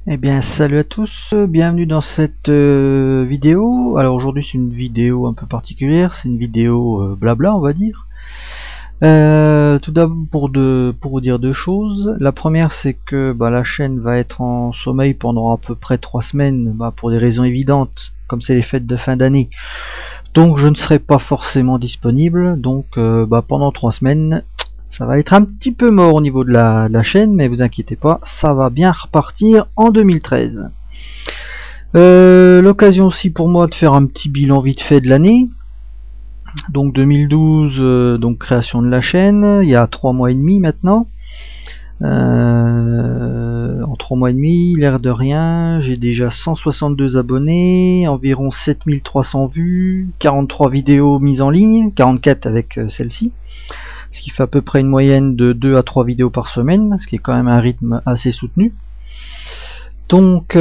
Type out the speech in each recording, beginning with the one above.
Eh bien salut à tous, bienvenue dans cette vidéo. Alors aujourd'hui c'est une vidéo un peu particulière, c'est une vidéo blabla on va dire. Tout d'abord pour vous dire deux choses. La première c'est que la chaîne va être en sommeil pendant à peu près 3 semaines pour des raisons évidentes, comme c'est les fêtes de fin d'année. Donc je ne serai pas forcément disponible, donc pendant 3 semaines ça va être un petit peu mort au niveau de la chaîne, mais vous inquiétez pas, ça va bien repartir en 2013. L'occasion aussi pour moi de faire un petit bilan vite fait de l'année. Donc 2012, donc création de la chaîne, il y a 3 mois et demi maintenant. En 3 mois et demi, l'air de rien, j'ai déjà 162 abonnés, environ 7300 vues, 43 vidéos mises en ligne, 44 avec celle-ci. Ce qui fait à peu près une moyenne de 2 à 3 vidéos par semaine, ce qui est quand même un rythme assez soutenu. Donc ça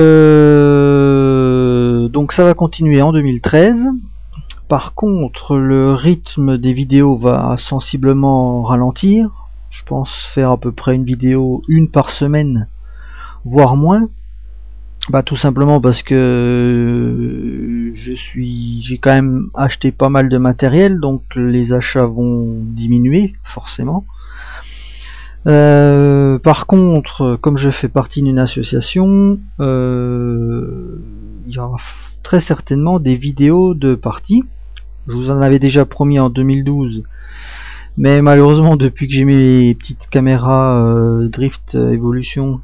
va continuer en 2013. Par contre, le rythme des vidéos va sensiblement ralentir. Je pense faire à peu près une par semaine, voire moins. Tout simplement parce que j'ai quand même acheté pas mal de matériel, donc les achats vont diminuer forcément. Par contre, comme je fais partie d'une association, il y aura très certainement des vidéos de parties. Je vous en avais déjà promis en 2012, mais malheureusement depuis que j'ai mes petites caméras Drift Evolution,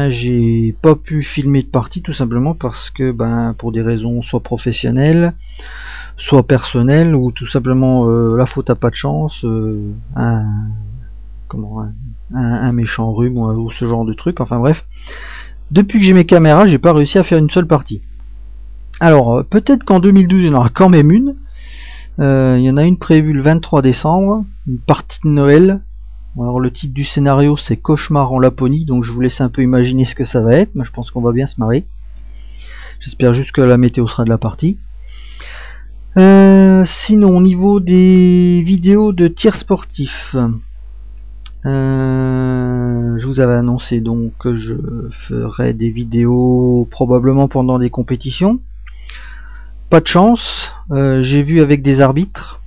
j'ai pas pu filmer de partie, tout simplement parce que pour des raisons soit professionnelles, soit personnelles, ou tout simplement la faute à pas de chance, un méchant rhume ou ce genre de truc. Enfin bref, depuis que j'ai mes caméras, j'ai pas réussi à faire une seule partie. Alors peut-être qu'en 2012 il y en aura quand même une. Il y en a une prévue le 23 décembre, une partie de Noël. Alors le titre du scénario c'est Cauchemar en Laponie, donc je vous laisse un peu imaginer ce que ça va être, mais je pense qu'on va bien se marrer. J'espère juste que la météo sera de la partie. Sinon au niveau des vidéos de tir sportif, je vous avais annoncé donc que je ferai des vidéos probablement pendant des compétitions. Pas de chance, j'ai vu avec des arbitres,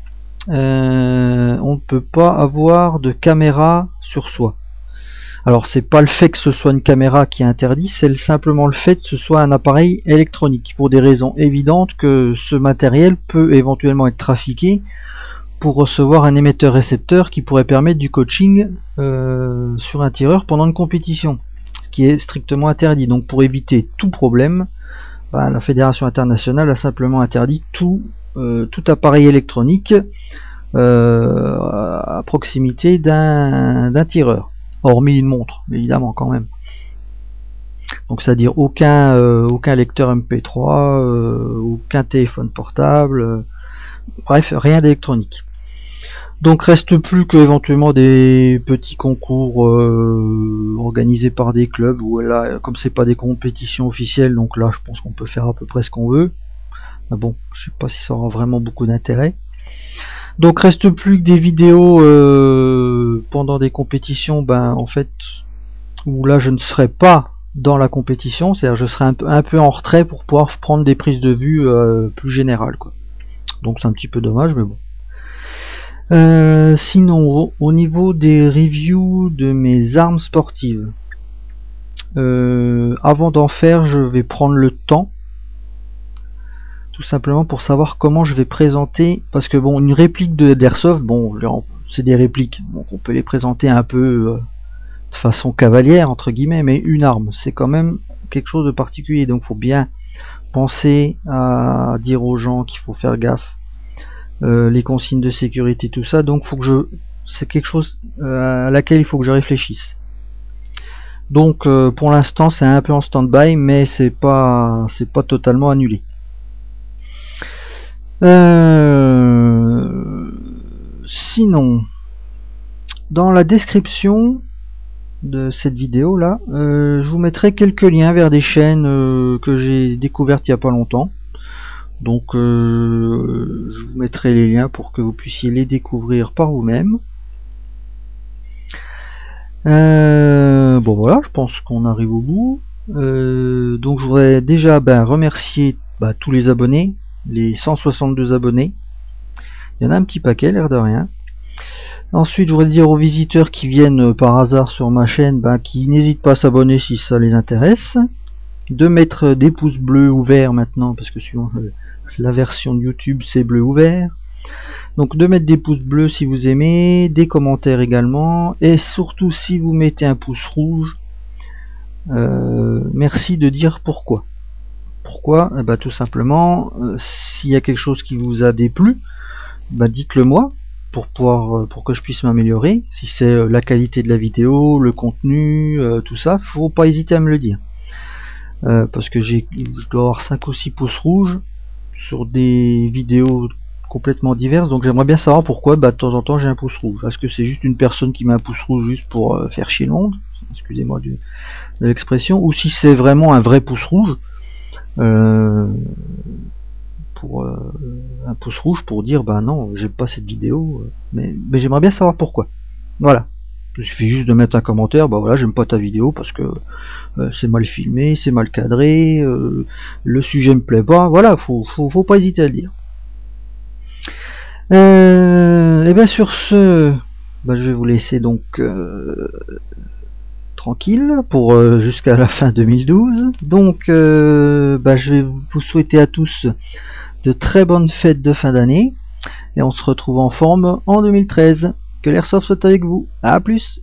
on ne peut pas avoir de caméra sur soi. Alors c'est pas le fait que ce soit une caméra qui est interdit, c'est simplement le fait que ce soit un appareil électronique, pour des raisons évidentes que ce matériel peut éventuellement être trafiqué pour recevoir un émetteur-récepteur qui pourrait permettre du coaching sur un tireur pendant une compétition, ce qui est strictement interdit. Donc pour éviter tout problème, la Fédération internationale a simplement interdit tout appareil électronique à proximité d'un tireur, hormis une montre évidemment quand même. Donc c'est-à-dire aucun lecteur MP3, aucun téléphone portable, bref, rien d'électronique. Donc reste plus que éventuellement des petits concours organisés par des clubs, où là, comme c'est pas des compétitions officielles, donc là je pense qu'on peut faire à peu près ce qu'on veut. Mais bon, je sais pas si ça aura vraiment beaucoup d'intérêt. Donc reste plus que des vidéos pendant des compétitions, en fait, où là je ne serai pas dans la compétition, c'est-à-dire je serai un peu en retrait pour pouvoir prendre des prises de vue plus générales, quoi. Donc c'est un petit peu dommage, mais bon. Sinon, au niveau des reviews de mes armes sportives, avant d'en faire, je vais prendre le temps, tout simplement pour savoir comment je vais présenter, parce que bon, une réplique d'Airsoft, c'est des répliques, donc on peut les présenter un peu de façon cavalière entre guillemets, mais une arme, c'est quand même quelque chose de particulier, donc faut bien penser à dire aux gens qu'il faut faire gaffe. Les consignes de sécurité, tout ça, donc c'est quelque chose à laquelle il faut que je réfléchisse. Donc pour l'instant c'est un peu en stand-by, mais c'est pas totalement annulé. Sinon, dans la description de cette vidéo là, je vous mettrai quelques liens vers des chaînes que j'ai découvertes il n'y a pas longtemps. Donc je vous mettrai les liens pour que vous puissiez les découvrir par vous-même. Bon voilà, je pense qu'on arrive au bout. Donc je voudrais déjà remercier tous les abonnés, les 162 abonnés. Il y en a un petit paquet, l'air de rien. Ensuite, je voudrais dire aux visiteurs qui viennent par hasard sur ma chaîne, qui n'hésitent pas à s'abonner si ça les intéresse. De mettre des pouces bleus ou verts maintenant, parce que suivant la version de YouTube, c'est bleu ou vert. Donc de mettre des pouces bleus si vous aimez, des commentaires également, et surtout si vous mettez un pouce rouge, merci de dire pourquoi. Pourquoi? Tout simplement, s'il y a quelque chose qui vous a déplu, dites-le moi pour que je puisse m'améliorer. Si c'est la qualité de la vidéo, le contenu, tout ça, faut pas hésiter à me le dire. Parce que je dois avoir 5 ou 6 pouces rouges sur des vidéos complètement diverses, donc j'aimerais bien savoir pourquoi de temps en temps j'ai un pouce rouge. Est-ce que c'est juste une personne qui met un pouce rouge juste pour faire chier le monde, excusez-moi de l'expression, ou si c'est vraiment un vrai pouce rouge, pour un pouce rouge pour dire non, j'aime pas cette vidéo, mais j'aimerais bien savoir pourquoi. Voilà, il suffit juste de mettre un commentaire, voilà, j'aime pas ta vidéo parce que c'est mal filmé, c'est mal cadré, le sujet me plaît pas. Voilà, faut pas hésiter à le dire. Et bien sur ce, je vais vous laisser donc tranquille pour jusqu'à la fin 2012. Donc je vais vous souhaiter à tous de très bonnes fêtes de fin d'année et on se retrouve en forme en 2013. Que l'airsoft soit avec vous. À plus.